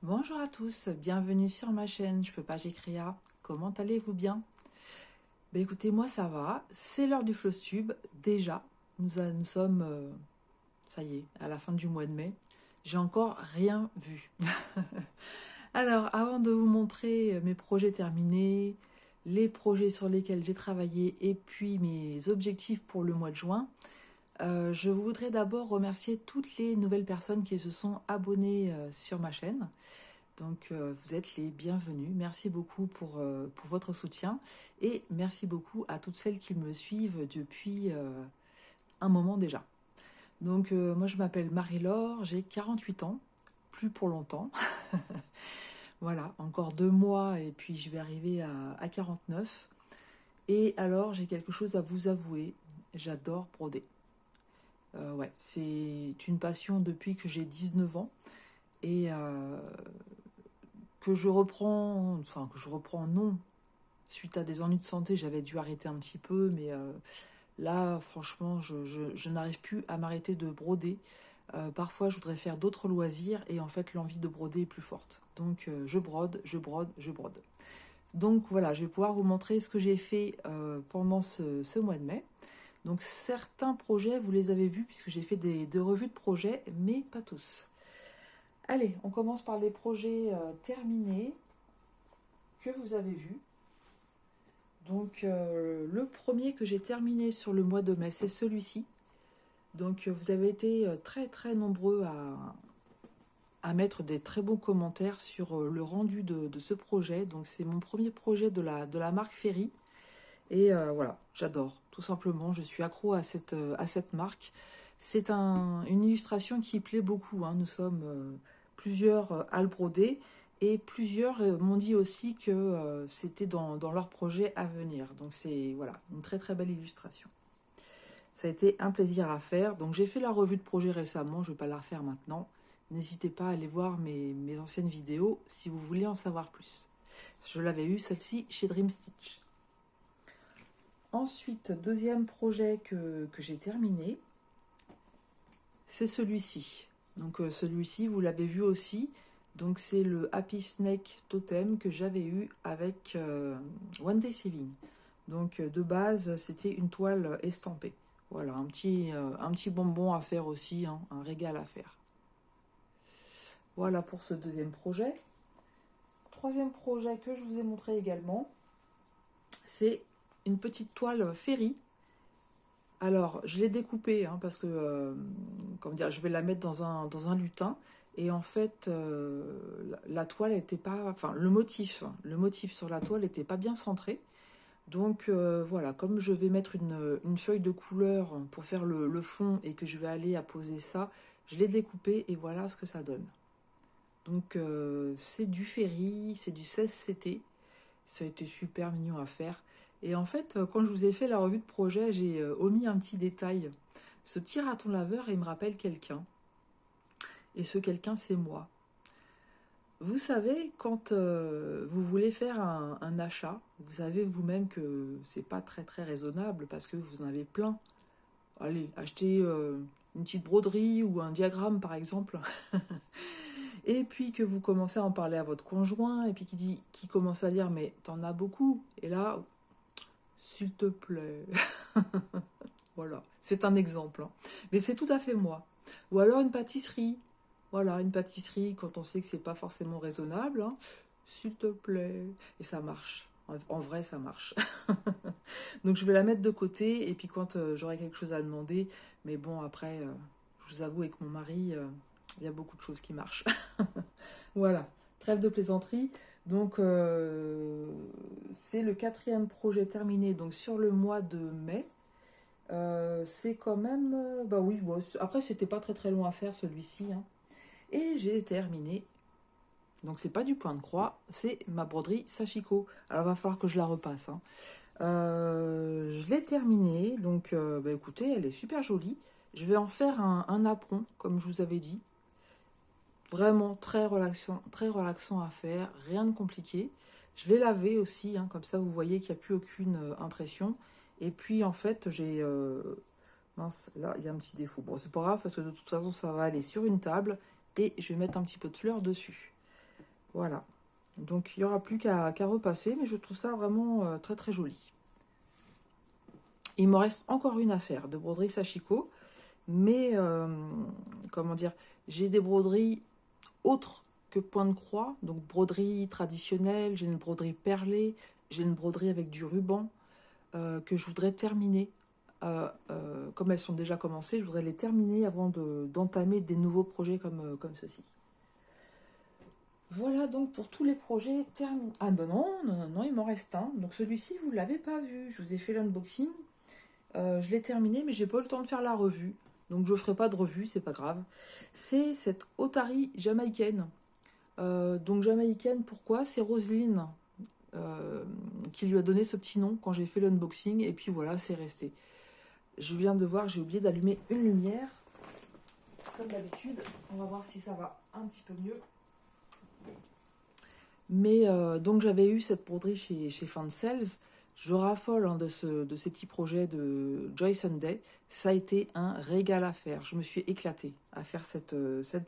Bonjour à tous, bienvenue sur ma chaîne, je peux pas j'écris. Comment allez-vous bien? Écoutez, moi ça va, c'est l'heure du Flowstube, déjà, nous sommes, ça y est, à la fin du mois de mai, j'ai encore rien vu. Alors, avant de vous montrer mes projets terminés, les projets sur lesquels j'ai travaillé et puis mes objectifs pour le mois de juin, je voudrais d'abord remercier toutes les nouvelles personnes qui se sont abonnées sur ma chaîne. Donc vous êtes les bienvenus. Merci beaucoup pour votre soutien et merci beaucoup à toutes celles qui me suivent depuis un moment déjà. Donc moi je m'appelle Marie-Laure, j'ai 48 ans, plus pour longtemps. Voilà, encore 2 mois et puis je vais arriver à 49. Et alors j'ai quelque chose à vous avouer, j'adore broder. Ouais, c'est une passion depuis que j'ai 19 ans et que je reprends non, suite à des ennuis de santé, j'avais dû arrêter un petit peu, mais là, franchement, je n'arrive plus à m'arrêter de broder. Parfois, je voudrais faire d'autres loisirs et en fait, l'envie de broder est plus forte. Donc, je brode, je brode, je brode. Donc voilà, je vais pouvoir vous montrer ce que j'ai fait pendant ce mois de mai. Donc certains projets, vous les avez vus puisque j'ai fait des revues de projets, mais pas tous. Allez, on commence par les projets terminés que vous avez vus. Donc le premier que j'ai terminé sur le mois de mai, c'est celui-ci. Donc vous avez été très très nombreux à mettre des très bons commentaires sur le rendu de ce projet. Donc c'est mon premier projet de la marque Ferry. Et voilà, j'adore, tout simplement, je suis accro à cette marque. C'est une illustration qui plaît beaucoup, hein. Nous sommes plusieurs à le broder et plusieurs m'ont dit aussi que c'était dans leur projet à venir. Donc c'est voilà, une très très belle illustration. Ça a été un plaisir à faire. Donc j'ai fait la revue de projet récemment, je ne vais pas la refaire maintenant. N'hésitez pas à aller voir mes anciennes vidéos si vous voulez en savoir plus. Je l'avais eu celle-ci chez Dream Stitch. Ensuite, deuxième projet que j'ai terminé, c'est celui-ci. Donc celui-ci, vous l'avez vu aussi. Donc c'est le Happy Snake Totem que j'avais eu avec One Day Saving. Donc de base, c'était une toile estampée. Voilà, un petit bonbon à faire aussi, hein, un régal à faire. Voilà pour ce deuxième projet. Troisième projet que je vous ai montré également, c'est une petite toile Ferry. Alors, je l'ai découpée hein, parce que, comment dire, je vais la mettre dans un lutin. Et en fait, la toile n'était pas, enfin, le motif sur la toile n'était pas bien centré. Donc voilà, comme je vais mettre une feuille de couleur pour faire le fond et que je vais aller apposer ça, je l'ai découpé et voilà ce que ça donne. Donc c'est du Ferry, c'est du 16CT. Ça a été super mignon à faire. Et en fait, quand je vous ai fait la revue de projet, j'ai omis un petit détail. Ce petit raton laveur, il me rappelle quelqu'un. Et ce quelqu'un, c'est moi. Vous savez, quand vous voulez faire un achat, vous savez vous-même que c'est pas très très raisonnable parce que vous en avez plein. Allez, achetez une petite broderie ou un diagramme par exemple. Et puis que vous commencez à en parler à votre conjoint et puis qui commence à dire mais t'en as beaucoup. Et là, s'il te plaît. Voilà, c'est un exemple, hein. Mais c'est tout à fait moi. Ou alors une pâtisserie. Voilà, une pâtisserie quand on sait que c'est pas forcément raisonnable, hein. S'il te plaît. Et ça marche. En vrai, ça marche. Donc je vais la mettre de côté et puis quand j'aurai quelque chose à demander, mais bon, après, je vous avoue, avec mon mari, il y a beaucoup de choses qui marchent. Voilà, trêve de plaisanterie. Donc c'est le quatrième projet terminé donc sur le mois de mai. C'est quand même... bah oui, bon, après c'était pas très très long à faire celui-ci, hein. Et j'ai terminé. Donc c'est pas du point de croix, c'est ma broderie Sachiko. Alors va falloir que je la repasse, hein. Je l'ai terminée, donc bah, écoutez, elle est super jolie. Je vais en faire un apron, comme je vous avais dit. Vraiment très relaxant à faire, rien de compliqué. Je l'ai lavé aussi, hein, comme ça vous voyez qu'il n'y a plus aucune impression. Et puis en fait, j'ai... mince, là il y a un petit défaut. Bon, c'est pas grave parce que de toute façon ça va aller sur une table et je vais mettre un petit peu de fleurs dessus. Voilà. Donc, il n'y aura plus qu'à repasser, mais je trouve ça vraiment très très joli. Il me reste encore une affaire de broderie Sachiko, mais comment dire, j'ai des broderies autres que point de croix, donc broderie traditionnelle, j'ai une broderie perlée, j'ai une broderie avec du ruban que je voudrais terminer. Comme elles sont déjà commencées, je voudrais les terminer avant d'entamer des nouveaux projets comme ceci. Voilà donc pour tous les projets terminés. Ah non, non, non, non, non, il m'en reste un. Donc celui-ci, vous ne l'avez pas vu. Je vous ai fait l'unboxing. Je l'ai terminé, mais j'ai pas eu le temps de faire la revue. Donc je ferai pas de revue, c'est pas grave. C'est cette Otari jamaïcaine. Donc jamaïcaine, pourquoi? C'est Roselyne qui lui a donné ce petit nom quand j'ai fait l'unboxing. Et puis voilà, c'est resté. Je viens de voir, j'ai oublié d'allumer une lumière. Comme d'habitude, on va voir si ça va un petit peu mieux. Mais donc j'avais eu cette broderie chez Fansels. Je raffole de ces petits projets de Joy Sunday. Ça a été un régal à faire. Je me suis éclatée à faire cette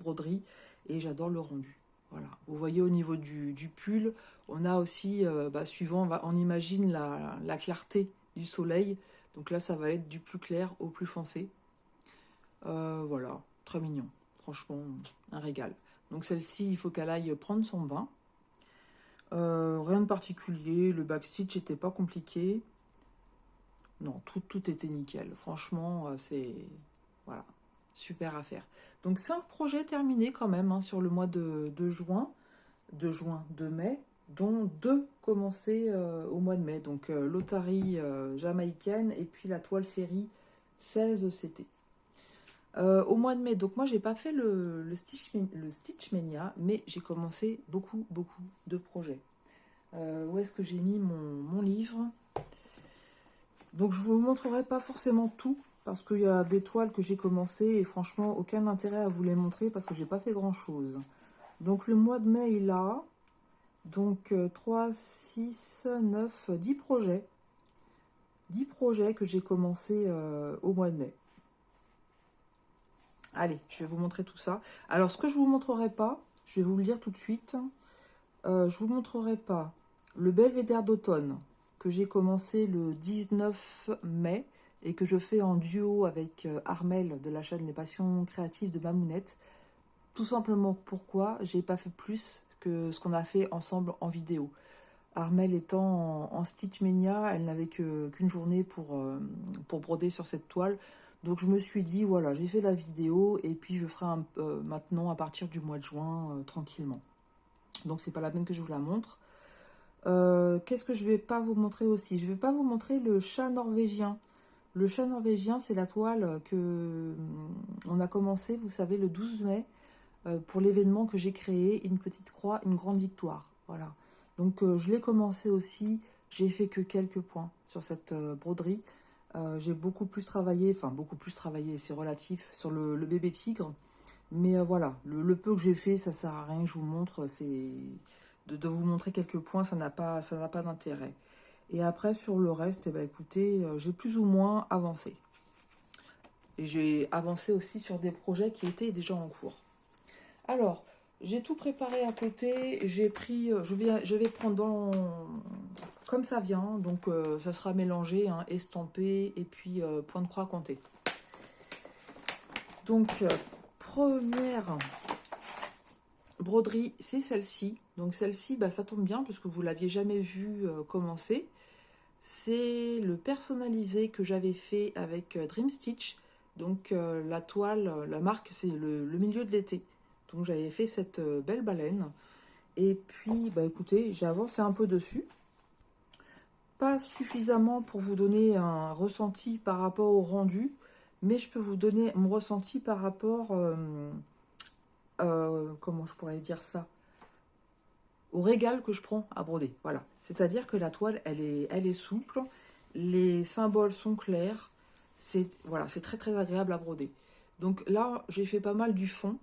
broderie et j'adore le rendu. Voilà. Vous voyez au niveau du pull, on a aussi, suivant, on imagine la clarté du soleil. Donc là, ça va être du plus clair au plus foncé. Voilà, très mignon. Franchement, un régal. Donc celle-ci, il faut qu'elle aille prendre son bain. Rien de particulier, le backstitch n'était pas compliqué. Non, tout était nickel. Franchement, c'est voilà, super à faire. Donc 5 projets terminés quand même hein, sur le mois de mai, dont 2 commencés au mois de mai. Donc l'Otari jamaïcaine et puis la toile féerie 16 CT. Au mois de mai, donc moi j'ai pas fait le Stitchmania, mais j'ai commencé beaucoup de projets. Où est-ce que j'ai mis mon livre? Donc je vous montrerai pas forcément tout, parce qu'il y a des toiles que j'ai commencé et franchement aucun intérêt à vous les montrer parce que j'ai pas fait grand chose. Donc le mois de mai est là, donc 3, 6, 9, 10 projets. 10 projets que j'ai commencé au mois de mai. Allez, je vais vous montrer tout ça. Alors, ce que je ne vous montrerai pas, je vais vous le dire tout de suite. Je ne vous montrerai pas le belvédère d'automne que j'ai commencé le 19 mai et que je fais en duo avec Armel de la chaîne Les Passions Créatives de Mamounette. Tout simplement pourquoi j'ai pas fait plus que ce qu'on a fait ensemble en vidéo. Armel étant en Stitchmania, elle n'avait qu'une journée pour broder sur cette toile. Donc je me suis dit, voilà, j'ai fait la vidéo et puis je ferai maintenant à partir du mois de juin, tranquillement. Donc c'est pas la peine que je vous la montre. Qu'est-ce que je vais pas vous montrer aussi? Je vais pas vous montrer le chat norvégien. Le chat norvégien, c'est la toile que on a commencé, vous savez, le 12 mai, pour l'événement que j'ai créé, une petite croix, une grande victoire. Voilà. Donc je l'ai commencé aussi, j'ai fait que quelques points sur cette broderie. J'ai beaucoup plus travaillé, c'est relatif, sur le bébé tigre. Mais voilà, le peu que j'ai fait, ça sert à rien que je vous montre. C'est de vous montrer quelques points, ça n'a pas d'intérêt. Et après, sur le reste, eh ben, écoutez, j'ai plus ou moins avancé. Et j'ai avancé aussi sur des projets qui étaient déjà en cours. Alors, j'ai tout préparé à côté. J'ai pris, je vais prendre comme ça vient. Donc, ça sera mélangé, hein, estampé et puis point de croix compté. Donc, première broderie, c'est celle-ci. Donc, celle-ci, bah, ça tombe bien parce que vous ne l'aviez jamais vu commencer. C'est le personnalisé que j'avais fait avec Dream Stitch. Donc, la toile, la marque, c'est le milieu de l'été. Donc j'avais fait cette belle baleine. Et puis, bah écoutez, j'ai avancé un peu dessus. Pas suffisamment pour vous donner un ressenti par rapport au rendu, mais je peux vous donner mon ressenti par rapport, comment je pourrais dire ça, au régal que je prends à broder. Voilà. C'est-à-dire que la toile, elle est souple, les symboles sont clairs, c'est très agréable à broder. Donc là, j'ai fait pas mal du fond.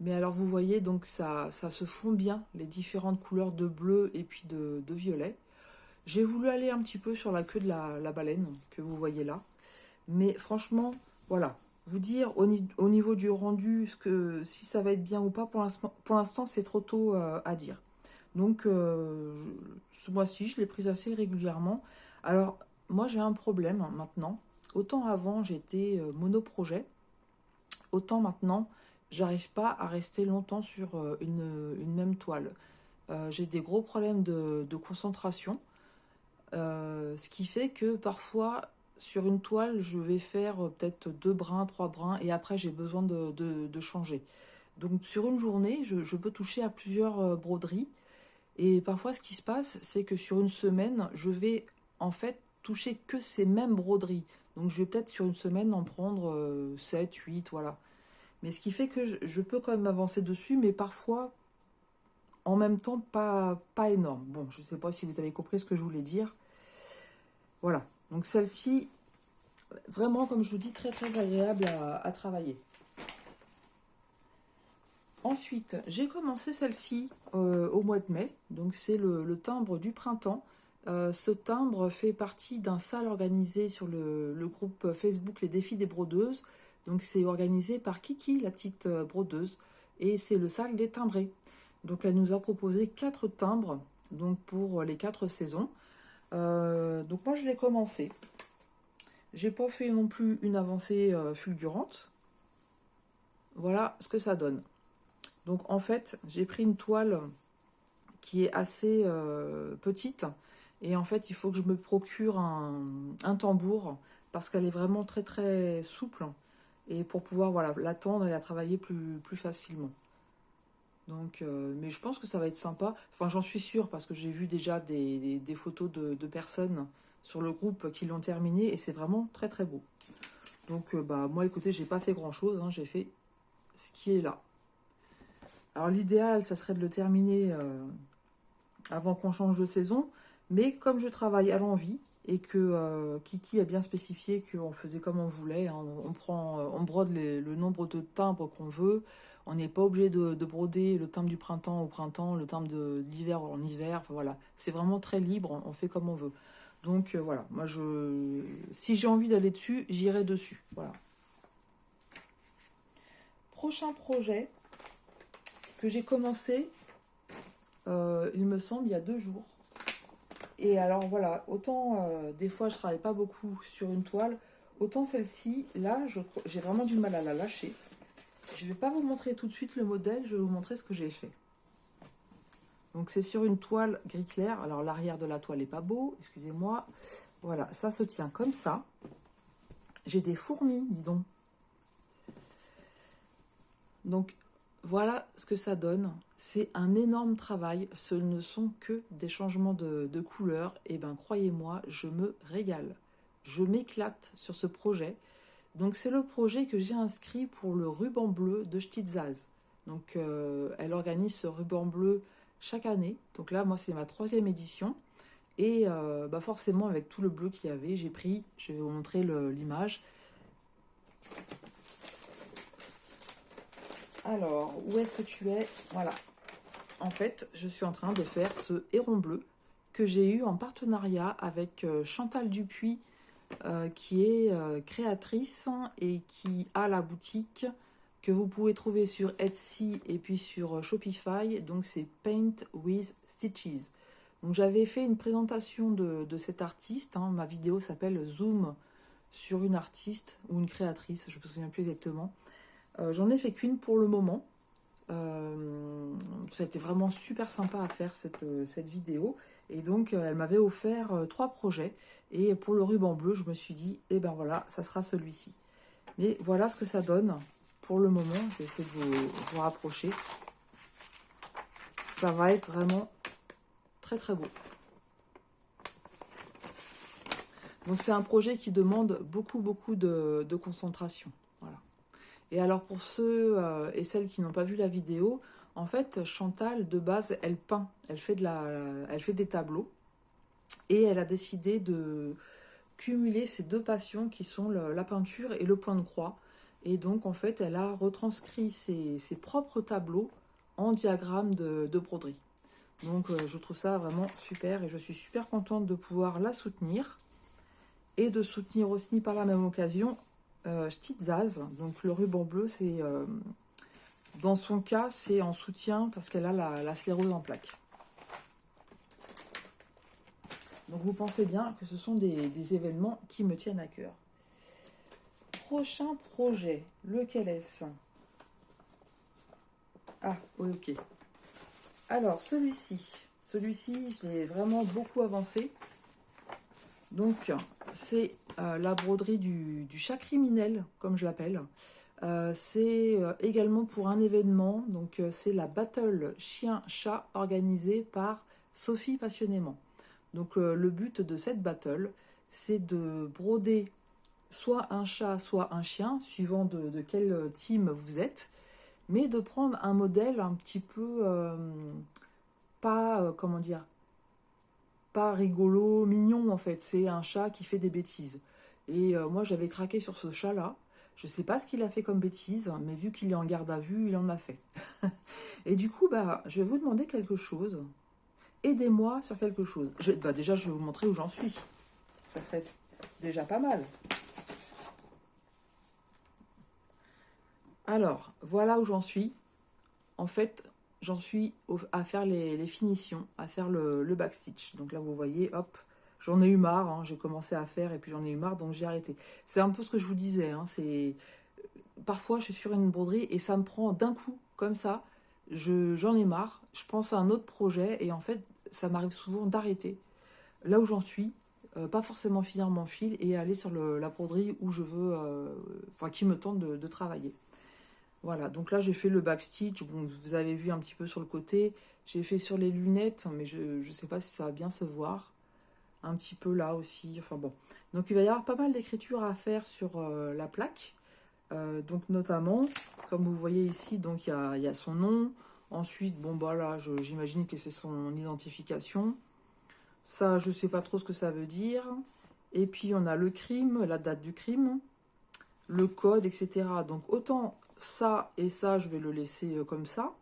Mais alors vous voyez, donc ça se fond bien, les différentes couleurs de bleu et puis de violet. J'ai voulu aller un petit peu sur la queue de la baleine, que vous voyez là. Mais franchement, voilà, vous dire au niveau du rendu si ça va être bien ou pas. Pour l'instant, c'est trop tôt à dire. Donc, ce mois-ci, je l'ai prise assez régulièrement. Alors, moi, j'ai un problème maintenant. Autant avant, j'étais monoprojet, autant maintenant, j'arrive pas à rester longtemps sur une même toile. J'ai des gros problèmes de concentration, ce qui fait que parfois, sur une toile, je vais faire peut-être 2 brins, 3 brins, et après, j'ai besoin de changer. Donc, sur une journée, je peux toucher à plusieurs broderies. Et parfois, ce qui se passe, c'est que sur une semaine, je vais en fait toucher que ces mêmes broderies. Donc, je vais peut-être sur une semaine en prendre 7, 8, voilà. Mais ce qui fait que je peux quand même avancer dessus, mais parfois, en même temps, pas énorme. Bon, je ne sais pas si vous avez compris ce que je voulais dire. Voilà. Donc, celle-ci, vraiment, comme je vous dis, très très agréable à travailler. Ensuite, j'ai commencé celle-ci au mois de mai, donc c'est le timbre du printemps. Ce timbre fait partie d'un sale organisé sur le groupe Facebook Les Défis des Brodeuses. Donc c'est organisé par Kiki, la petite brodeuse, et c'est le sale des timbrés. Donc elle nous a proposé 4 timbres donc pour les 4 saisons. Donc moi je l'ai commencé. J'ai pas fait non plus une avancée fulgurante. Voilà ce que ça donne. Donc en fait, j'ai pris une toile qui est assez petite. Et en fait, il faut que je me procure un tambour parce qu'elle est vraiment très très souple. Et pour pouvoir voilà, la tendre et la travailler plus facilement. Donc, mais je pense que ça va être sympa. Enfin, j'en suis sûre parce que j'ai vu déjà des photos de personnes sur le groupe qui l'ont terminé. Et c'est vraiment très très beau. Donc, bah, moi, écoutez, j'ai pas fait grand-chose. Hein, j'ai fait ce qui est là. Alors l'idéal, ça serait de le terminer avant qu'on change de saison. Mais comme je travaille à l'envie et que Kiki a bien spécifié qu'on faisait comme on voulait, hein, on brode le nombre de timbres qu'on veut. On n'est pas obligé de broder le timbre du printemps au printemps, le timbre de l'hiver en hiver. Enfin, voilà, c'est vraiment très libre, on fait comme on veut. Donc voilà, moi si j'ai envie d'aller dessus, j'irai dessus. Voilà. Prochain projet que j'ai commencé, il me semble, il y a 2 jours. Et alors voilà, autant des fois je travaille pas beaucoup sur une toile, autant celle-ci, là, j'ai vraiment du mal à la lâcher. Je vais pas vous montrer tout de suite le modèle, je vais vous montrer ce que j'ai fait. Donc c'est sur une toile gris clair. Alors l'arrière de la toile est pas beau, excusez-moi. Voilà, ça se tient comme ça. J'ai des fourmis, dis donc. Donc voilà ce que ça donne. C'est un énorme travail. Ce ne sont que des changements de couleurs. Et bien, croyez-moi, je me régale. Je m'éclate sur ce projet. Donc, c'est le projet que j'ai inscrit pour le ruban bleu de Stitzaz. Donc, elle organise ce ruban bleu chaque année. Donc là, moi, c'est ma 3e édition. Et bah forcément, avec tout le bleu qu'il y avait, j'ai pris, je vais vous montrer l'image. Alors, où est-ce que tu es? Voilà. En fait, je suis en train de faire ce héron bleu que j'ai eu en partenariat avec Chantal Dupuis, qui est créatrice et qui a la boutique que vous pouvez trouver sur Etsy et puis sur Shopify. Donc, c'est Paint with Stitches. Donc, j'avais fait une présentation de cet artiste. Hein. Ma vidéo s'appelle Zoom sur une artiste ou une créatrice, je ne me souviens plus exactement. J'en ai fait qu'une pour le moment. Ça a été vraiment super sympa à faire cette vidéo. Et donc, elle m'avait offert 3 projets. Et pour le ruban bleu, je me suis dit, eh ben voilà, ça sera celui-ci. Mais voilà ce que ça donne pour le moment. Je vais essayer de vous rapprocher. Ça va être vraiment très très beau. Donc, c'est un projet qui demande beaucoup de concentration. Voilà. Et alors pour ceux et celles qui n'ont pas vu la vidéo, en fait Chantal de base elle peint, elle fait des tableaux et elle a décidé de cumuler ces 2 passions qui sont la peinture et le point de croix. Et donc en fait elle a retranscrit ses propres tableaux en diagramme de broderie. Donc je trouve ça vraiment super et je suis super contente de pouvoir la soutenir et de soutenir aussi par la même occasion Stitzaz. Donc le ruban bleu, c'est dans son cas, c'est en soutien parce qu'elle a la sclérose en plaques. Donc vous pensez bien que ce sont des événements qui me tiennent à cœur. Prochain projet, lequel est-ce? Ah, oui, ok. Alors, celui-ci, je l'ai vraiment beaucoup avancé. Donc, c'est la broderie du chat criminel, comme je l'appelle. C'est également pour un événement. Donc, c'est la battle chien-chat organisée par Sophie Passionnément. Donc, le but de cette battle, c'est de broder soit un chat, soit un chien, suivant de quel team vous êtes, mais de prendre un modèle un petit peu pas, comment dire, pas rigolo, mignon en fait. C'est un chat qui fait des bêtises. Et moi j'avais craqué sur ce chat-là. Je sais pas ce qu'il a fait comme bêtise, mais vu qu'il est en garde à vue, il en a fait. Et du coup, bah, je vais vous demander quelque chose. Aidez-moi sur quelque chose. Déjà, je vais vous montrer où j'en suis. Ça serait déjà pas mal. Alors, voilà où j'en suis. En fait, j'en suis à faire les finitions, à faire le backstitch. Donc là, vous voyez, hop, j'en ai eu marre. Hein, j'ai commencé à faire et puis j'en ai eu marre, donc j'ai arrêté. C'est un peu ce que je vous disais. Hein, parfois, je suis sur une broderie et ça me prend d'un coup, comme ça. J'en ai marre. Je pense à un autre projet et en fait, ça m'arrive souvent d'arrêter. Là où j'en suis, pas forcément finir mon fil et aller sur la broderie où je veux, enfin, qui me tente de travailler. Voilà, donc là j'ai fait le backstitch, bon, vous avez vu un petit peu sur le côté, j'ai fait sur les lunettes, mais je ne sais pas si ça va bien se voir, un petit peu là aussi, enfin bon. Donc il va y avoir pas mal d'écriture à faire sur la plaque, donc notamment, comme vous voyez ici, donc il y a son nom, ensuite, bon bah là, j'imagine que c'est son identification, ça je sais pas trop ce que ça veut dire, et puis on a le crime, la date du crime, le code, etc. Donc autant ça et ça, je vais le laisser comme ça.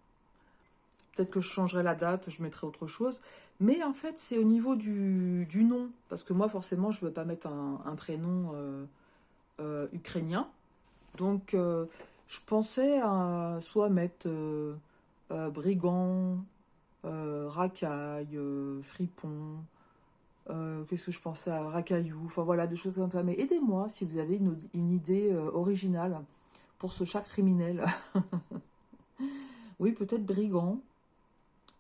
Peut-être que je changerai la date, je mettrai autre chose. Mais en fait, c'est au niveau du nom. Parce que moi, forcément, je ne veux pas mettre un prénom ukrainien. Donc, je pensais à soit mettre brigand, racaille, fripon. Qu'est-ce que je pensais à racaillou. Enfin voilà, des choses comme ça. Mais aidez-moi si vous avez une idée originale pour ce chat criminel. Oui, peut-être brigand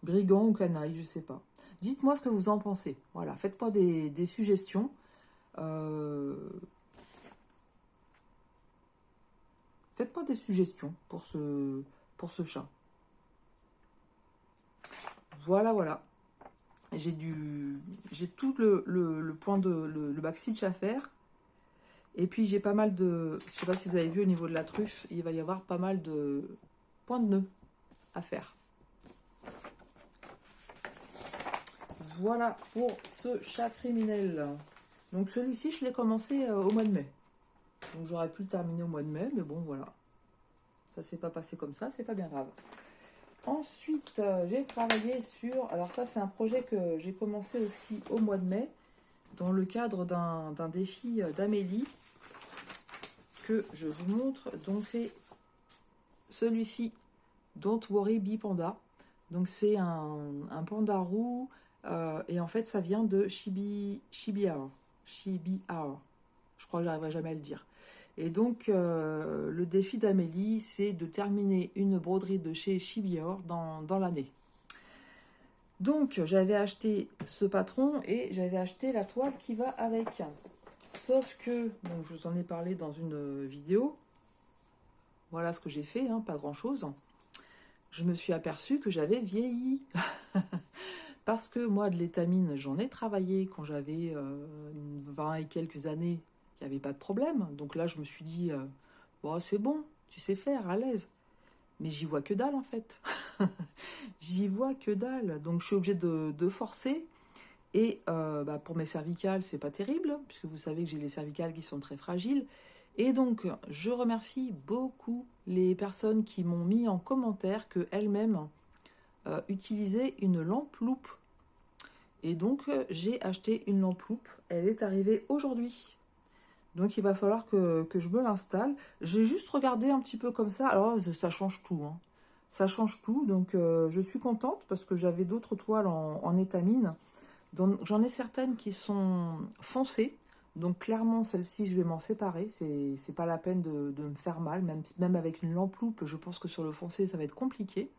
ou canaille, je sais pas. Dites-moi ce que vous en pensez. Voilà, faites-moi des suggestions. Euh, Faites-moi des suggestions pour ce chat. Voilà, voilà. J'ai tout le point le backstitch à faire. Et puis j'ai pas mal de... Je sais pas si vous avez vu au niveau de la truffe, il va y avoir pas mal de points de nœud à faire. Voilà pour ce chat criminel. Donc celui-ci, je l'ai commencé au mois de mai. Donc j'aurais pu le terminer au mois de mai, mais bon, voilà. Ça s'est pas passé comme ça, c'est pas bien grave. Ensuite, j'ai travaillé sur... Alors ça, c'est un projet que j'ai commencé aussi au mois de mai, dans le cadre d'un défi d'Amélie, que je vous montre. Donc c'est celui-ci, Don't Worry Be Panda. Donc c'est un panda roux, et en fait ça vient de Shibiar. Je crois que j'arriverai jamais à le dire. Et donc le défi d'Amélie, c'est de terminer une broderie de chez Shibiar dans l'année. Donc j'avais acheté ce patron et j'avais acheté la toile qui va avec. Sauf que, donc je vous en ai parlé dans une vidéo, voilà ce que j'ai fait, hein, pas grand chose. Je me suis aperçue que j'avais vieilli. Parce que moi, de l'étamine, j'en ai travaillé quand j'avais 20 et quelques années, il n'y avait pas de problème. Donc là, je me suis dit, bon, c'est bon, tu sais faire, à l'aise. Mais j'y vois que dalle, en fait. J'y vois que dalle. Donc je suis obligée de forcer. Et pour mes cervicales, c'est pas terrible, puisque vous savez que j'ai les cervicales qui sont très fragiles. Et donc, je remercie beaucoup les personnes qui m'ont mis en commentaire qu'elles-mêmes utilisaient une lampe loupe. Et donc, j'ai acheté une lampe loupe. Elle est arrivée aujourd'hui. Donc, il va falloir que je me l'installe. J'ai juste regardé un petit peu comme ça. Alors, ça change tout, hein. Ça change tout. Donc, je suis contente parce que j'avais d'autres toiles en étamine. J'en ai certaines qui sont foncées. Donc, clairement, celle-ci, je vais m'en séparer. C'est pas la peine de me faire mal. Même avec une lampe loupe, je pense que sur le foncé, ça va être compliqué.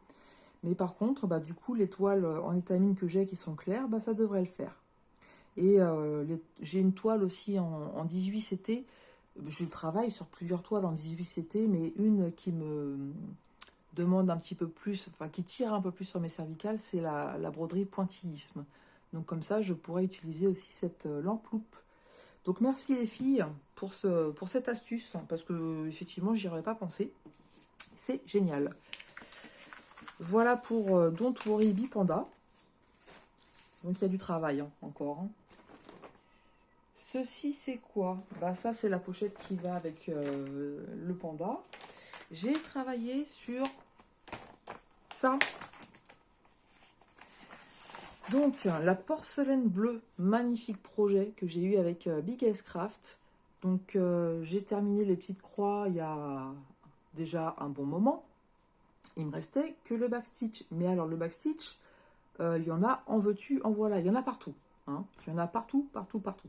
Mais par contre, bah, du coup, les toiles en étamine que j'ai qui sont claires, bah, ça devrait le faire. Et j'ai une toile aussi en 18CT. Je travaille sur plusieurs toiles en 18CT, mais une qui me demande un petit peu plus, enfin qui tire un peu plus sur mes cervicales, c'est la broderie pointillisme. Donc comme ça, je pourrais utiliser aussi cette lampe loupe. Donc merci les filles pour cette astuce, parce que effectivement, j'y aurais pas pensé. C'est génial. Voilà pour Don't Worry Bipanda. Donc il y a du travail hein, encore. Hein. Ceci, c'est quoi? Bah, ça, c'est la pochette qui va avec le panda. J'ai travaillé sur ça. Donc, la porcelaine bleue, magnifique projet que j'ai eu avec Big S Craft. Donc, j'ai terminé les petites croix il y a déjà un bon moment. Il me restait que le backstitch. Mais alors, le backstitch, il y en a en veux-tu, en voilà. Il y en a partout. Hein. Il y en a partout, partout, partout.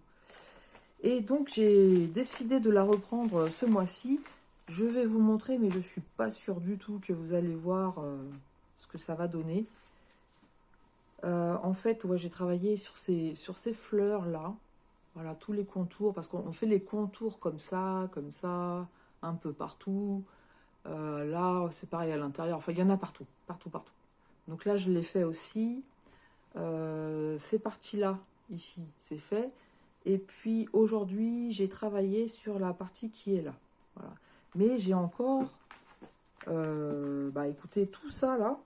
Et donc, j'ai décidé de la reprendre ce mois-ci. Je vais vous montrer, mais je ne suis pas sûre du tout que vous allez voir ce que ça va donner. En fait, ouais, j'ai travaillé sur ces fleurs-là. Voilà, tous les contours, parce qu'on fait les contours comme ça, un peu partout. Là, c'est pareil à l'intérieur. Enfin, il y en a partout, partout, partout. Donc là, je l'ai fait aussi. Ces parties-là, ici, c'est fait. Et puis aujourd'hui, j'ai travaillé sur la partie qui est là. Voilà. Mais j'ai encore, bah écoutez, tout ça là,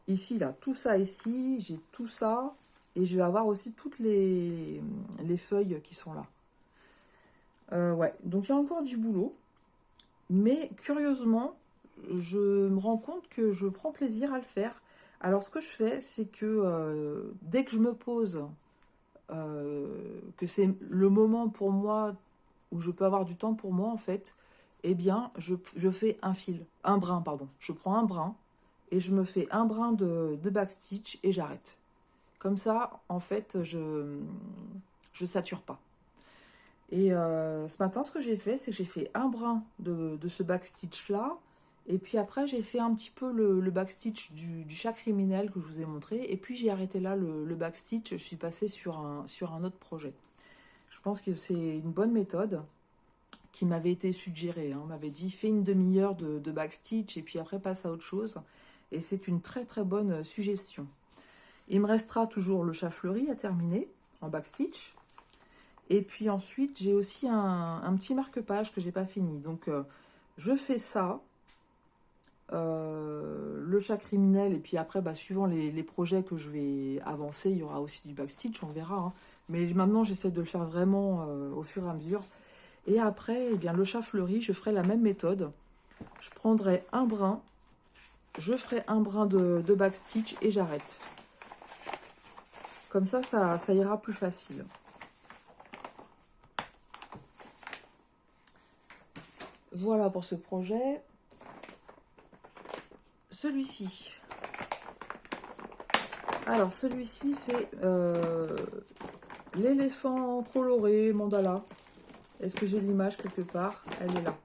ici là, tout ça ici, j'ai tout ça. Et je vais avoir aussi toutes les feuilles qui sont là. Ouais, donc il y a encore du boulot. Mais curieusement, je me rends compte que je prends plaisir à le faire. Alors ce que je fais, c'est que dès que je me pose que c'est le moment pour moi où je peux avoir du temps pour moi en fait, eh bien je fais un brin pardon. Je prends un brin et je me fais un brin de backstitch et j'arrête. Comme ça, en fait, je sature pas. Et ce matin, ce que j'ai fait, c'est que j'ai fait un brin de ce backstitch là. Et puis après, j'ai fait un petit peu le backstitch du chat criminel que je vous ai montré. Et puis j'ai arrêté là le backstitch. Je suis passée sur un autre projet. Je pense que c'est une bonne méthode qui m'avait été suggérée. Hein. On m'avait dit, fais une demi-heure de backstitch et puis après passe à autre chose. Et c'est une très très bonne suggestion. Il me restera toujours le chat fleuri à terminer en backstitch. Et puis ensuite, j'ai aussi un petit marque-page que j'ai pas fini. Donc, je fais ça, le chat criminel, et puis après, bah, suivant les projets que je vais avancer, il y aura aussi du backstitch, on verra. Hein. Mais maintenant, j'essaie de le faire vraiment au fur et à mesure. Et après, eh bien, le chat fleuri, je ferai la même méthode. Je prendrai un brin, je ferai un brin de backstitch et j'arrête. Comme ça ira plus facile. Voilà pour ce projet. Celui-ci. Alors, celui-ci, c'est l'éléphant coloré mandala. Est-ce que j'ai l'image quelque part? Elle est là.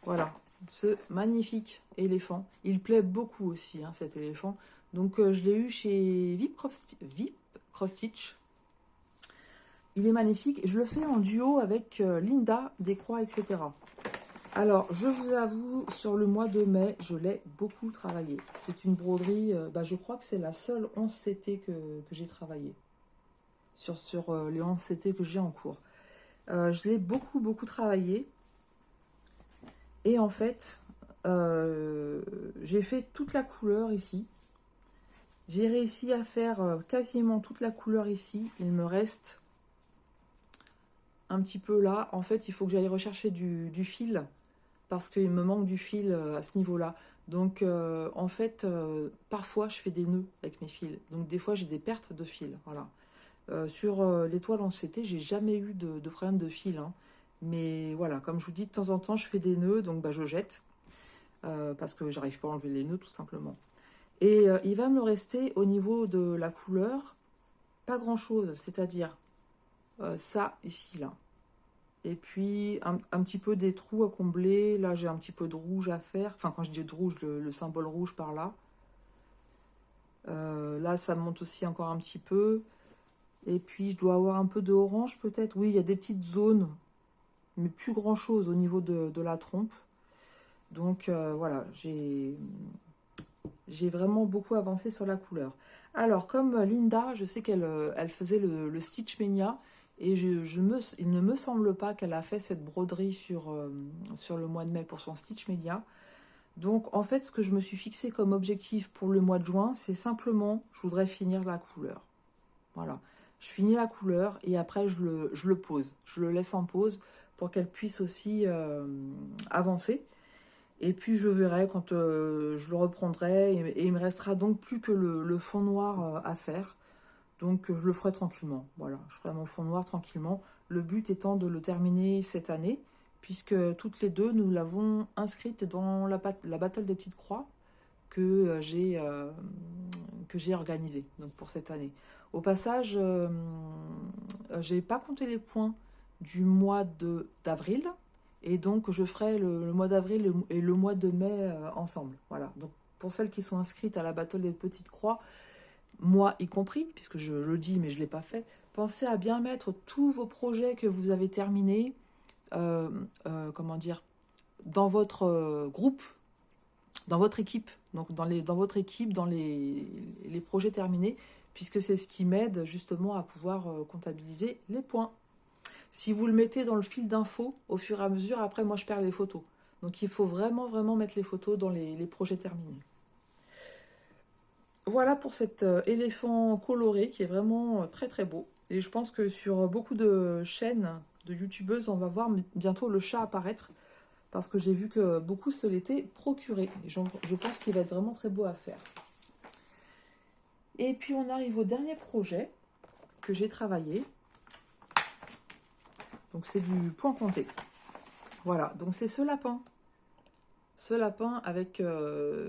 Voilà, ce magnifique éléphant. Il plaît beaucoup aussi, hein, cet éléphant. Donc, je l'ai eu chez Vip Cross Stitch. Il est magnifique. Je le fais en duo avec Linda des Croix, etc. Alors, je vous avoue, sur le mois de mai, je l'ai beaucoup travaillé. C'est une broderie, bah, je crois que c'est la seule 11CT que j'ai travaillé. Sur les 11CT que j'ai en cours. Je l'ai beaucoup, beaucoup travaillé. Et en fait, j'ai fait toute la couleur ici. J'ai réussi à faire quasiment toute la couleur ici. Il me reste un petit peu là. En fait, il faut que j'aille rechercher du fil. Parce qu'il me manque du fil à ce niveau-là. Donc, en fait, parfois, je fais des nœuds avec mes fils. Donc, des fois, j'ai des pertes de fil. Voilà. Sur les toiles en CT, j'ai jamais eu de problème de fil, hein. Mais voilà, comme je vous dis, de temps en temps, je fais des nœuds, donc bah, je jette. Parce que j'arrive pas à enlever les nœuds, tout simplement. Et il va me rester, au niveau de la couleur, pas grand-chose. C'est-à-dire ça, ici, là. Et puis, un petit peu des trous à combler. Là, j'ai un petit peu de rouge à faire. Enfin, quand je dis de rouge, le symbole rouge par là. Là, ça monte aussi encore un petit peu. Et puis, je dois avoir un peu de orange, peut-être. Oui, il y a des petites zones, mais plus grand-chose au niveau de la trompe. Donc, voilà, j'ai vraiment beaucoup avancé sur la couleur. Alors, comme Linda, je sais qu'elle elle faisait le Stitch Mania. Et il ne me semble pas qu'elle a fait cette broderie sur le mois de mai pour son Stitch Media. Donc, en fait, ce que je me suis fixé comme objectif pour le mois de juin, c'est simplement, je voudrais finir la couleur. Voilà. Je finis la couleur et après, je le pose. Je le laisse en pause pour qu'elle puisse aussi avancer. Et puis, je verrai quand je le reprendrai. Et il me restera donc plus que le fond noir à faire. Donc, je le ferai tranquillement. Voilà, je ferai mon fond noir tranquillement. Le but étant de le terminer cette année, puisque toutes les deux, nous l'avons inscrite dans la Battle des Petites Croix que j'ai organisée donc pour cette année. Au passage, j'ai pas compté les points du mois d'avril, et donc je ferai le mois d'avril et le mois de mai ensemble. Voilà, donc pour celles qui sont inscrites à la Battle des Petites Croix, moi y compris, puisque je le dis mais je ne l'ai pas fait, pensez à bien mettre tous vos projets que vous avez terminés, comment dire, dans votre groupe, dans votre équipe, donc dans votre équipe, dans les projets terminés, puisque c'est ce qui m'aide justement à pouvoir comptabiliser les points. Si vous le mettez dans le fil d'infos, au fur et à mesure, après moi je perds les photos. Donc il faut vraiment, vraiment mettre les photos dans les projets terminés. Voilà pour cet éléphant coloré qui est vraiment très très beau. Et je pense que sur beaucoup de chaînes de youtubeuses, on va voir bientôt le chat apparaître. Parce que j'ai vu que beaucoup se l'étaient procuré. Et je pense qu'il va être vraiment très beau à faire. Et puis on arrive au dernier projet que j'ai travaillé. Donc c'est du point compté. Voilà, donc c'est ce lapin. Ce lapin avec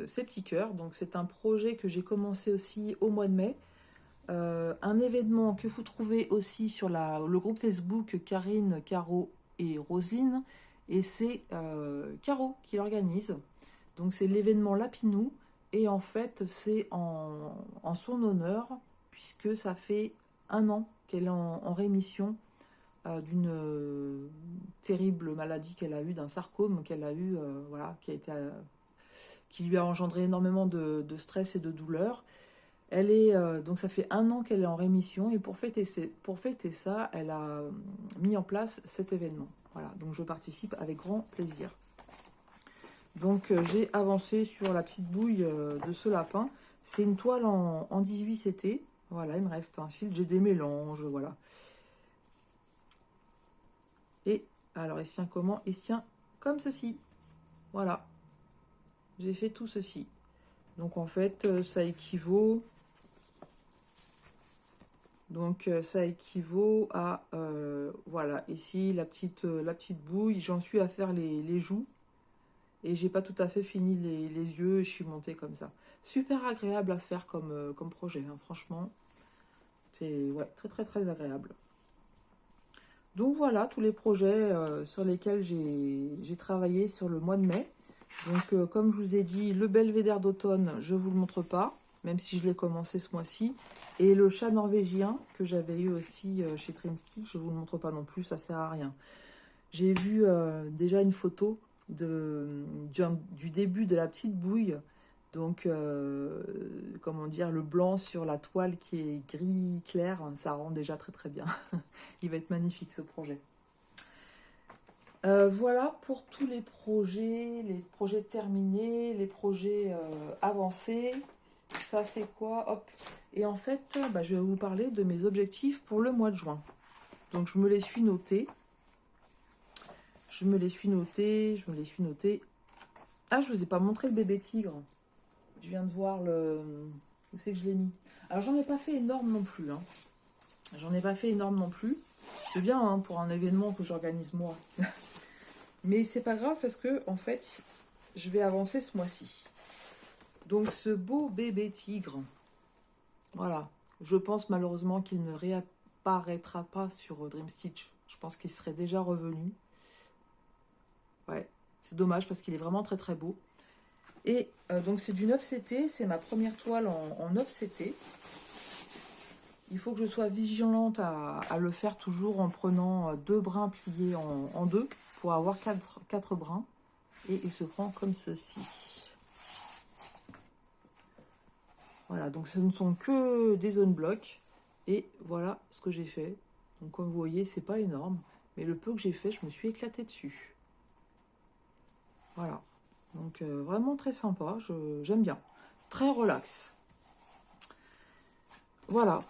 ses petits cœurs. Donc c'est un projet que j'ai commencé aussi au mois de mai. Un événement que vous trouvez aussi sur le groupe Facebook Karine, Caro et Roselyne. Et c'est Caro qui l'organise. Donc c'est l'événement Lapinou. Et en fait c'est en son honneur, puisque ça fait 1 an qu'elle est en rémission d'une terrible maladie qu'elle a eue, d'un sarcome qu'elle a eu, voilà, qui lui a engendré énormément de stress et de douleur. Elle est, donc ça fait 1 an qu'elle est en rémission, et pour fêter ça, elle a mis en place cet événement. Voilà, donc je participe avec grand plaisir. Donc j'ai avancé sur la petite bouille de ce lapin. C'est une toile en 18 CT. Voilà, il me reste un fil, j'ai des mélanges, voilà. Et alors, il se tient comment? Il se tient comme ceci. Voilà, j'ai fait tout ceci. Donc en fait, ça équivaut... Donc ça équivaut à, voilà, ici la petite bouille. J'en suis à faire les joues. Et j'ai pas tout à fait fini les yeux. Et je suis montée comme ça. Super agréable à faire comme projet, hein, franchement. C'est ouais, très très très agréable. Donc voilà tous les projets sur lesquels j'ai travaillé sur le mois de mai. Donc comme je vous ai dit, le belvédère d'automne, je ne vous le montre pas, même si je l'ai commencé ce mois-ci. Et le chat norvégien que j'avais eu aussi chez Trimstitch, je ne vous le montre pas non plus, ça ne sert à rien. J'ai vu déjà une photo du début de la petite bouille. Donc, comment dire, le blanc sur la toile qui est gris clair, ça rend déjà très très bien. Il va être magnifique ce projet. Voilà pour tous les projets terminés, les projets avancés. Ça c'est quoi? Hop. Et en fait, je vais vous parler de mes objectifs pour le mois de juin. Donc je me les suis notés. Ah, je vous ai pas montré le bébé tigre. Je viens de voir où c'est que je l'ai mis. Alors j'en ai pas fait énorme non plus, hein. J'en ai pas fait énorme non plus. C'est bien hein, pour un événement que j'organise moi. Mais c'est pas grave parce que, en fait, je vais avancer ce mois-ci. Donc, ce beau bébé tigre, voilà. Je pense malheureusement qu'il ne réapparaîtra pas sur Dream Stitch. Je pense qu'il serait déjà revenu. Ouais, c'est dommage parce qu'il est vraiment très très beau. Et donc, c'est du 9CT. C'est ma première toile en 9CT. Il faut que je sois vigilante à le faire toujours en prenant 2 brins pliés en 2 pour avoir 4 brins. Et il se prend comme ceci. Voilà, donc ce ne sont que des zones blocs. Et voilà ce que j'ai fait. Donc comme vous voyez, c'est pas énorme. Mais le peu que j'ai fait, je me suis éclatée dessus. Voilà. Donc vraiment très sympa. J'aime bien. Très relax. Voilà.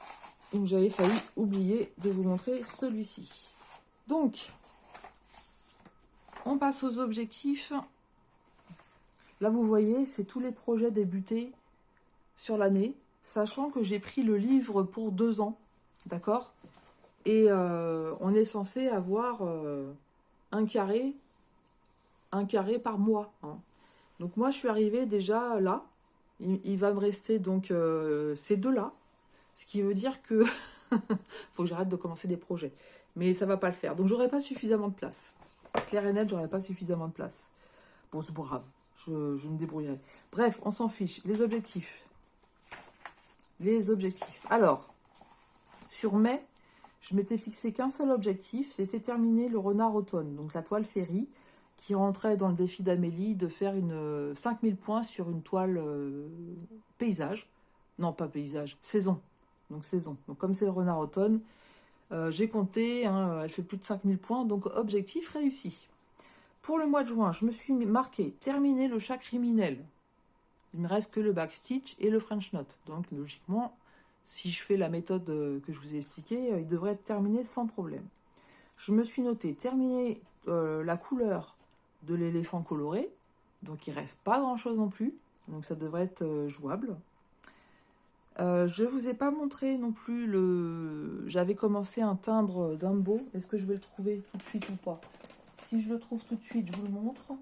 Donc j'avais failli oublier de vous montrer celui-ci. Donc, on passe aux objectifs. Là, vous voyez, c'est tous les projets débutés sur l'année, sachant que j'ai pris le livre pour 2 ans, d'accord? Et on est censé avoir un carré par mois. Hein. Donc moi, je suis arrivée déjà là. Il va me rester donc ces 2-là, ce qui veut dire que faut que j'arrête de commencer des projets. Mais ça va pas le faire. Donc j'aurai pas suffisamment de place. Clair et net, j'aurai pas suffisamment de place. Bon, c'est pas grave. Je me débrouillerai. Bref, on s'en fiche. Les objectifs. Les objectifs. Alors, sur mai, je m'étais fixé qu'un seul objectif, c'était terminer le renard automne, donc la toile Ferry, qui rentrait dans le défi d'Amélie de faire 5000 points sur une toile paysage. Non, pas paysage, saison. Donc saison. Donc comme c'est le renard automne, j'ai compté, hein, elle fait plus de 5000 points, donc objectif réussi. Pour le mois de juin, je me suis marqué terminer le chat criminel. Il ne me reste que le backstitch et le French knot. Donc, logiquement, si je fais la méthode que je vous ai expliquée, il devrait être terminé sans problème. Je me suis noté terminer la couleur de l'éléphant coloré. Donc, il ne reste pas grand-chose non plus. Donc, ça devrait être jouable. Je ne vous ai pas montré non plus le... J'avais commencé un timbre d'Umbo. Est-ce que je vais le trouver tout de suite ou pas? Si je le trouve tout de suite, je vous le montre.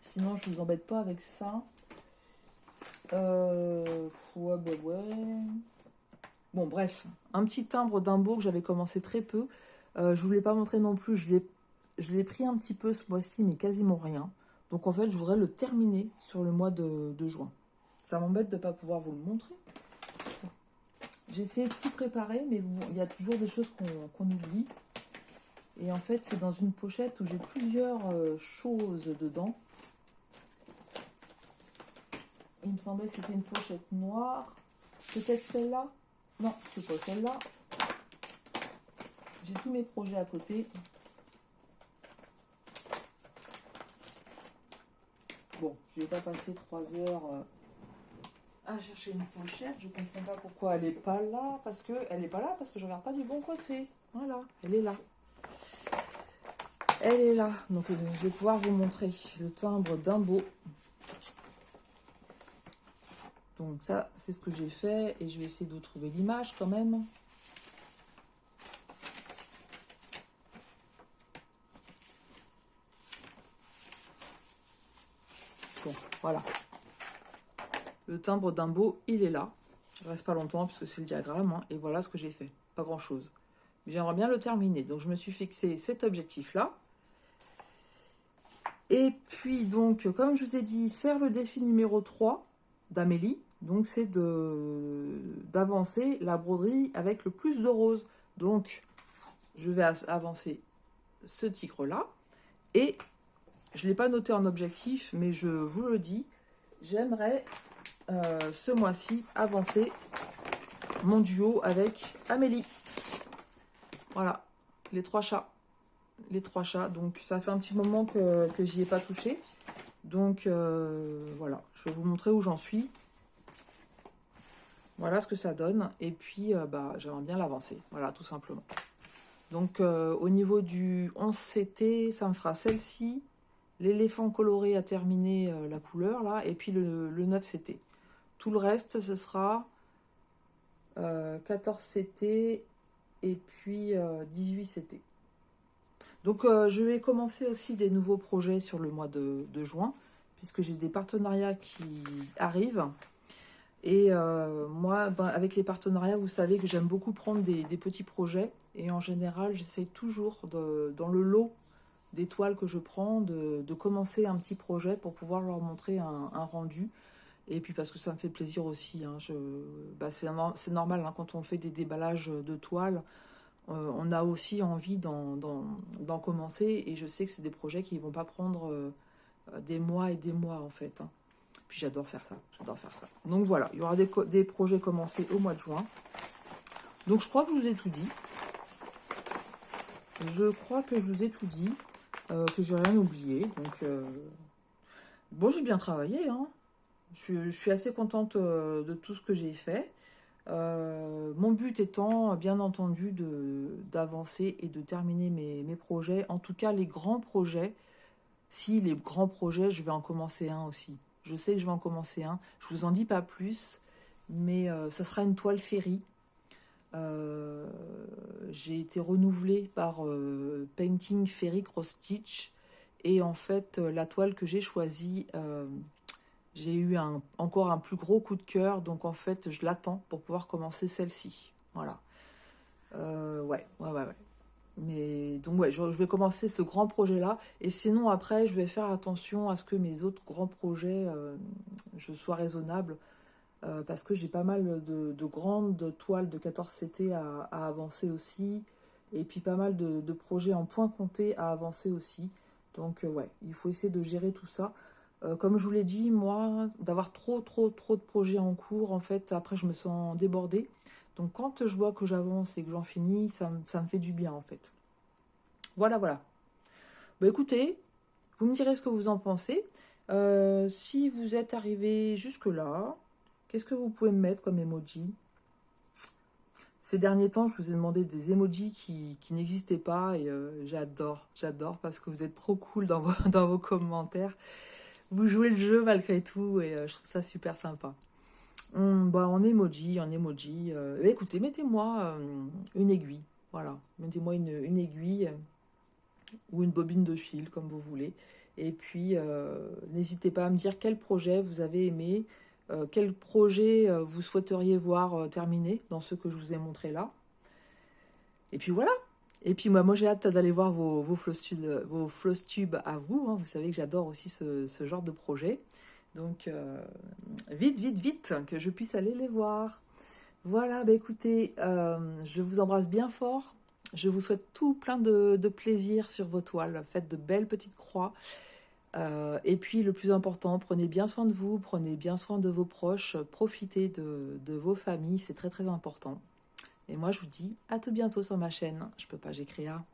Sinon, je ne vous embête pas avec ça. Ouais, bah ouais. Bon, bref, un petit timbre d'Umbo que j'avais commencé très peu. Je vous l'ai pas montré non plus. Je l'ai pris un petit peu ce mois-ci, mais quasiment rien. Donc, en fait, je voudrais le terminer sur le mois de juin. Ça m'embête de ne pas pouvoir vous le montrer. J'ai essayé de tout préparer, mais bon, il y a toujours des choses qu'on oublie. Et en fait, c'est dans une pochette où j'ai plusieurs choses dedans. Il me semblait que c'était une pochette noire. Peut-être celle-là? Non, c'est pas celle-là. J'ai tous mes projets à côté. Bon, je vais pas passer 3 heures à chercher une pochette. Je comprends pas pourquoi elle est pas là. Parce que je regarde pas du bon côté. Voilà, elle est là. Elle est là. Donc je vais pouvoir vous montrer le timbre d'Umbo. Donc ça, c'est ce que j'ai fait. Et je vais essayer de vous trouver l'image quand même. Bon, voilà. Le timbre d'Umbo, il est là. Il ne reste pas longtemps puisque c'est le diagramme. Hein, et voilà ce que j'ai fait. Pas grand-chose. Mais j'aimerais bien le terminer. Donc je me suis fixé cet objectif-là. Et puis donc, comme je vous ai dit, faire le défi numéro 3 d'Amélie. Donc c'est d'avancer la broderie avec le plus de roses. Donc je vais avancer ce tigre-là. Et je ne l'ai pas noté en objectif, mais je vous le dis, j'aimerais ce mois-ci avancer mon duo avec Amélie. Voilà, les 3 chats. Les 3 chats, donc ça fait un petit moment que j'y ai pas touché. Donc voilà, je vais vous montrer où j'en suis. Voilà ce que ça donne. Et puis, j'aimerais bien l'avancer. Voilà, tout simplement. Donc, au niveau du 11CT, ça me fera celle-ci. L'éléphant coloré a terminé la couleur, là. Et puis, le 9CT. Tout le reste, ce sera 14 CT et puis 18 CT. Donc je vais commencer aussi des nouveaux projets sur le mois de juin, puisque j'ai des partenariats qui arrivent. Et moi, avec les partenariats, vous savez que j'aime beaucoup prendre des petits projets. Et en général, j'essaie toujours, dans le lot des toiles que je prends, de commencer un petit projet pour pouvoir leur montrer un rendu. Et puis parce que ça me fait plaisir aussi. Hein, c'est normal, hein, quand on fait des déballages de toiles, on a aussi envie d'en commencer. Et je sais que c'est des projets qui ne vont pas prendre des mois et des mois en fait. Hein. Puis j'adore faire ça, j'adore faire ça. Donc voilà, il y aura des projets commencés au mois de juin. Donc je crois que je vous ai tout dit. Je crois que je vous ai tout dit, que j'ai rien oublié. Donc bon, j'ai bien travaillé, hein. Je suis assez contente de tout ce que j'ai fait. Mon but étant, bien entendu, d'avancer et de terminer mes projets. En tout cas, les grands projets. Si les grands projets, je vais en commencer un aussi. Je sais que je vais en commencer un. Je vous en dis pas plus, mais ça sera une toile Ferry. J'ai été renouvelée par Painting Ferry Cross Stitch. Et en fait, la toile que j'ai choisie, j'ai eu encore un plus gros coup de cœur. Donc en fait, je l'attends pour pouvoir commencer celle-ci. Voilà. Ouais. Mais donc ouais, je vais commencer ce grand projet-là. Et sinon, après, je vais faire attention à ce que mes autres grands projets, je sois raisonnable. Parce que j'ai pas mal de grandes toiles de 14 CT à avancer aussi. Et puis pas mal de projets en point compté à avancer aussi. Donc ouais, il faut essayer de gérer tout ça. Comme je vous l'ai dit, moi, d'avoir trop de projets en cours, en fait, après je me sens débordée. Donc quand je vois que j'avance et que j'en finis, ça me fait du bien en fait. Voilà. Bah écoutez, vous me direz ce que vous en pensez. Si vous êtes arrivé jusque-là, qu'est-ce que vous pouvez me mettre comme emoji? Ces derniers temps, je vous ai demandé des emojis qui n'existaient pas et j'adore parce que vous êtes trop cool dans vos commentaires. Vous jouez le jeu malgré tout et je trouve ça super sympa. Bah, en emoji. Écoutez, mettez-moi une aiguille. Voilà, mettez-moi une aiguille ou une bobine de fil, comme vous voulez. Et puis, n'hésitez pas à me dire quel projet vous avez aimé, quel projet vous souhaiteriez voir terminé dans ce que je vous ai montré là. Et puis voilà. Et puis moi j'ai hâte d'aller voir vos floss tubes à vous. Hein. Vous savez que j'adore aussi ce genre de projet. Donc, vite, que je puisse aller les voir. Voilà, bah écoutez, je vous embrasse bien fort. Je vous souhaite tout plein de plaisir sur vos toiles. Faites de belles petites croix. Et puis, le plus important, prenez bien soin de vous, prenez bien soin de vos proches, profitez de vos familles, c'est très important. Et moi, je vous dis à tout bientôt sur ma chaîne. Je peux pas, j'écris là.